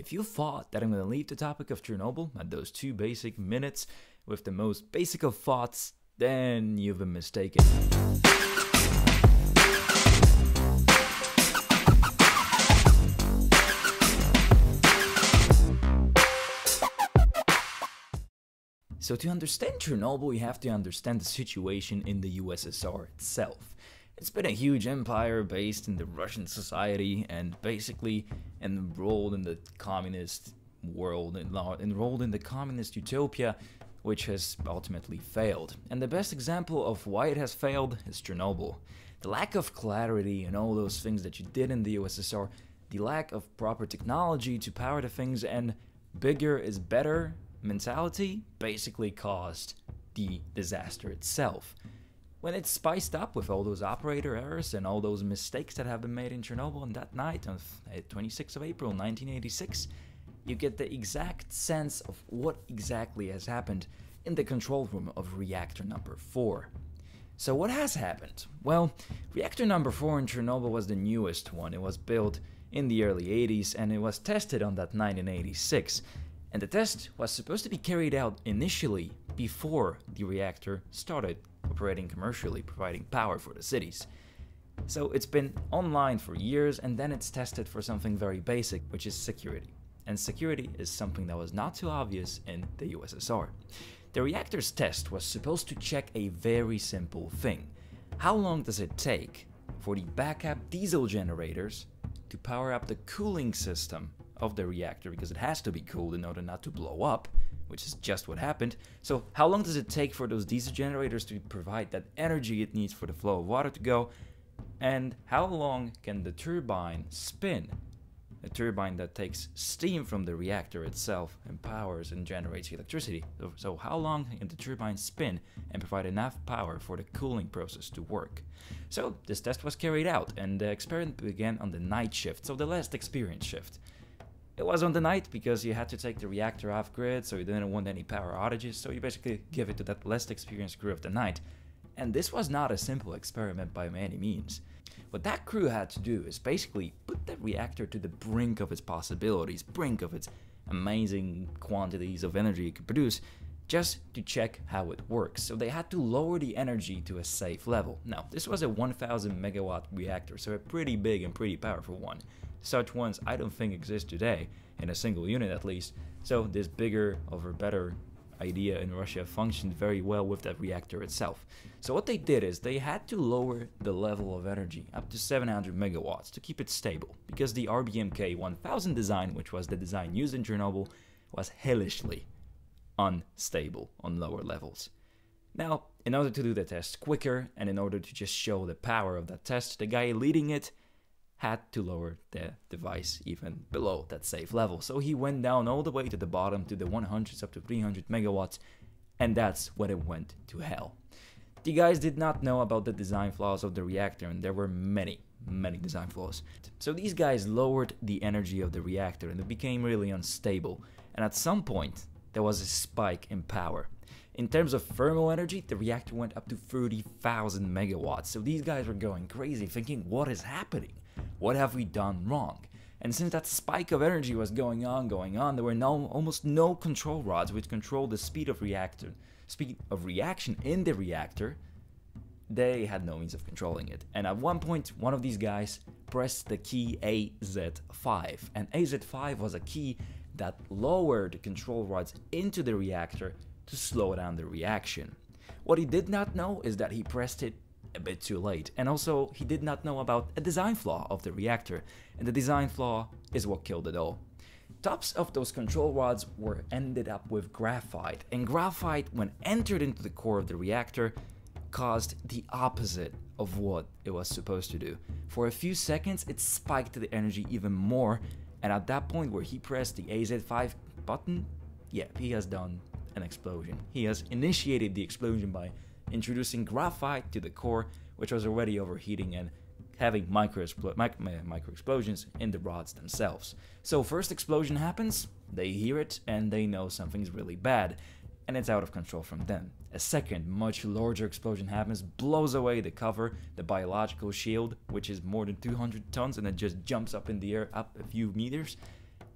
If you thought that I'm gonna leave the topic of Chernobyl at those 2 basic minutes with the most basic of thoughts, then you've been mistaken. So to understand Chernobyl, you have to understand the situation in the USSR itself. It's been a huge empire based in the Russian society and basically enrolled in the communist world, enrolled in the communist utopia, which has ultimately failed. And the best example of why it has failed is Chernobyl. The lack of clarity and all those things that you did in the USSR, the lack of proper technology to power the things, and bigger is better mentality basically caused the disaster itself. When it's spiced up with all those operator errors and all those mistakes that have been made in Chernobyl on that night of 26th of April 1986, you get the exact sense of what exactly has happened in the control room of reactor number 4. So what has happened? Well, reactor number 4 in Chernobyl was the newest one. It was built in the early 80s and it was tested on that night in 86. And the test was supposed to be carried out initially before the reactor started operating commercially, providing power for the cities. So it's been online for years, and then it's tested for something very basic, which is security. And security is something that was not too obvious in the USSR. The reactor's test was supposed to check a very simple thing. How long does it take for the backup diesel generators to power up the cooling system of the reactor, because it has to be cooled in order not to blow up, which is just what happened. So how long does it take for those diesel generators to provide that energy it needs for the flow of water to go? And how long can the turbine spin? A turbine that takes steam from the reactor itself and powers and generates electricity. So how long can the turbine spin and provide enough power for the cooling process to work? So this test was carried out, and the experiment began on the night shift, so the less experienced shift. It was on the night because you had to take the reactor off grid, so you didn't want any power outages, so you basically give it to that less experienced crew of the night. And this was not a simple experiment by any means. What that crew had to do is basically put that reactor to the brink of its possibilities, brink of its amazing quantities of energy it could produce, just to check how it works. So they had to lower the energy to a safe level. Now, this was a 1000 megawatt reactor, so a pretty big and pretty powerful one. Such ones I don't think exist today, in a single unit at least, so this bigger or better idea in Russia functioned very well with that reactor itself. So what they did is they had to lower the level of energy up to 700 megawatts to keep it stable, because the RBMK 1000 design, which was the design used in Chernobyl, was hellishly unstable on lower levels. Now, in order to do the test quicker and in order to just show the power of that test, the guy leading it had to lower the device even below that safe level. So he went down all the way to the bottom to the 100s up to 300 megawatts, and that's when it went to hell. The guys did not know about the design flaws of the reactor, and there were many design flaws. So these guys lowered the energy of the reactor and it became really unstable, and at some point there was a spike in power. In terms of thermal energy, the reactor went up to 30,000 megawatts. So these guys were going crazy, thinking, what is happening? What have we done wrong? And since that spike of energy was going on, there were almost no control rods which controlled the speed of reaction in the reactor. They had no means of controlling it. And at one point, one of these guys pressed the key AZ5. And AZ5 was a key that lowered the control rods into the reactor to slow down the reaction. What he did not know is that he pressed it a bit too late, and also he did not know about a design flaw of the reactor, and the design flaw is what killed it all. Tops of those control rods were ended up with graphite, and graphite, when entered into the core of the reactor, caused the opposite of what it was supposed to do. For a few seconds it spiked the energy even more, and at that point where he pressed the AZ5 button, yeah, he has done an explosion. He has initiated the explosion by introducing graphite to the core, which was already overheating and having micro explosions in the rods themselves. So first explosion happens, they hear it and they know something's really bad, and it's out of control from them. A second, much larger explosion happens, blows away the cover, the biological shield, which is more than 200 tons, and it just jumps up in the air up a few meters.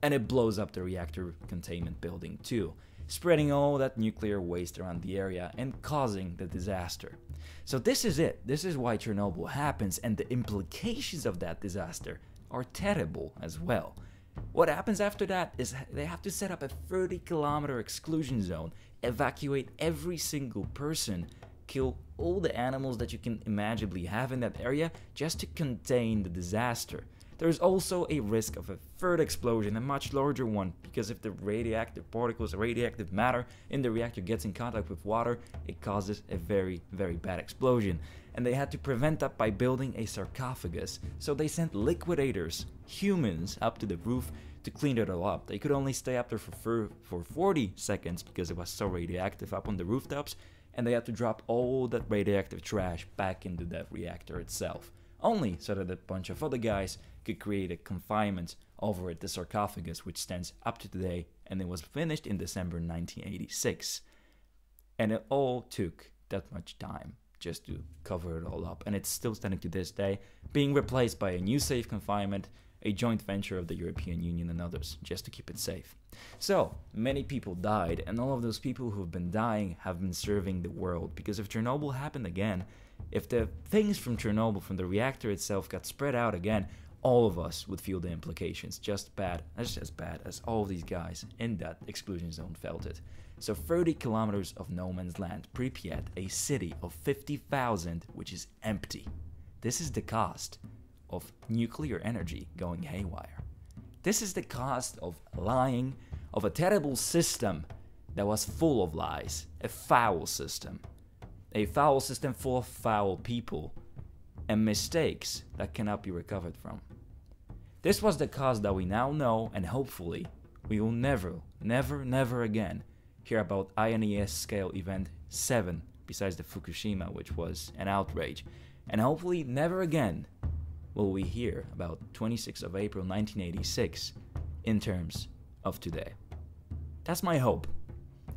and it blows up the reactor containment building too, spreading all that nuclear waste around the area and causing the disaster. So this is it. This is why Chernobyl happens, and the implications of that disaster are terrible as well. What happens after that is they have to set up a 30-kilometer exclusion zone, evacuate every single person, kill all the animals that you can imaginably have in that area just to contain the disaster. There is also a risk of a third explosion, a much larger one, because if the radioactive particles, radioactive matter in the reactor gets in contact with water, it causes a very, very bad explosion. And they had to prevent that by building a sarcophagus, so they sent liquidators, humans, up to the roof to clean it all up. They could only stay up there for 40 seconds because it was so radioactive up on the rooftops, and they had to drop all that radioactive trash back into that reactor itself, only so that a bunch of other guys could create a confinement over it, the sarcophagus, which stands up to today, and it was finished in December 1986. And it all took that much time just to cover it all up, and it's still standing to this day, being replaced by a new safe confinement, a joint venture of the European Union and others, just to keep it safe. So, many people died, and all of those people who have been dying have been serving the world, because if Chernobyl happened again, if the things from Chernobyl, from the reactor itself, got spread out again, all of us would feel the implications just as bad as all of these guys in that exclusion zone felt it. So 30 kilometers of no man's land, Pripyat, a city of 50,000, which is empty. This is the cost of nuclear energy going haywire. This is the cost of lying, of a terrible system that was full of lies, a foul system full of foul people and mistakes that cannot be recovered from. This was the cause that we now know, and hopefully we will never, never again hear about INES scale event 7 besides the Fukushima, which was an outrage. And hopefully never again will we hear about 26th of April 1986 in terms of today. That's my hope.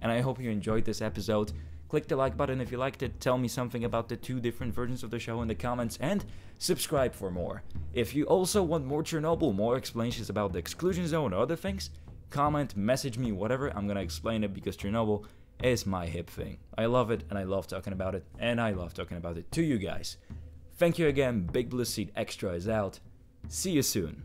And I hope you enjoyed this episode. Click the like button if you liked it, tell me something about the 2 different versions of the show in the comments, and subscribe for more. If you also want more Chernobyl, more explanations about the exclusion zone or other things, comment, message me, whatever, I'm gonna explain it, because Chernobyl is my hip thing. I love it, and I love talking about it, and I love talking about it to you guys. Thank you again, BBS Extra is out. See you soon.